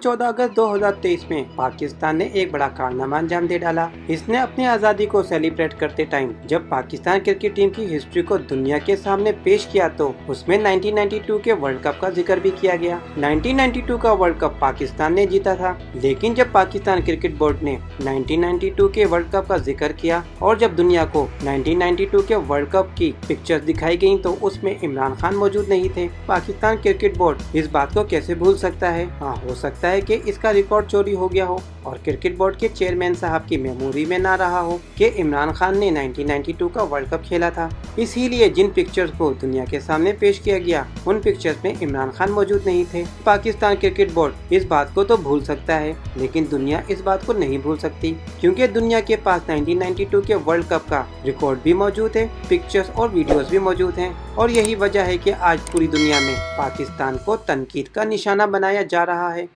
14 अगस्त 2023 में पाकिस्तान ने एक बड़ा कारनामा अंजाम दे डाला। इसने अपनी आज़ादी को सेलिब्रेट करते टाइम जब पाकिस्तान क्रिकेट टीम की हिस्ट्री को दुनिया के सामने पेश किया तो उसमें 1992 के वर्ल्ड कप का जिक्र भी किया गया। 1992 का वर्ल्ड कप पाकिस्तान ने जीता था, लेकिन जब पाकिस्तान क्रिकेट बोर्ड ने 1992 के वर्ल्ड कप का जिक्र किया और जब दुनिया को 1992 के वर्ल्ड कप की पिक्चर्स दिखाई गयी तो उसमें इमरान खान मौजूद नहीं थे। पाकिस्तान क्रिकेट बोर्ड इस बात को कैसे भूल सकता है? हाँ, हो सकता है कि इसका रिकॉर्ड चोरी हो गया हो और क्रिकेट बोर्ड के चेयरमैन साहब की मेमोरी में ना रहा हो कि इमरान खान ने 1992 का वर्ल्ड कप खेला था। इसीलिए जिन पिक्चर्स को दुनिया के सामने पेश किया गया उन पिक्चर्स में इमरान खान मौजूद नहीं थे। पाकिस्तान क्रिकेट बोर्ड इस बात को तो भूल सकता है, लेकिन दुनिया इस बात को नहीं भूल सकती, क्योंकि दुनिया के पास 1992 के वर्ल्ड कप का रिकॉर्ड भी मौजूद है, पिक्चर्स और वीडियोस भी मौजूद हैं। और यही वजह है कि आज पूरी दुनिया में पाकिस्तान को तनकीद का निशाना बनाया जा रहा है।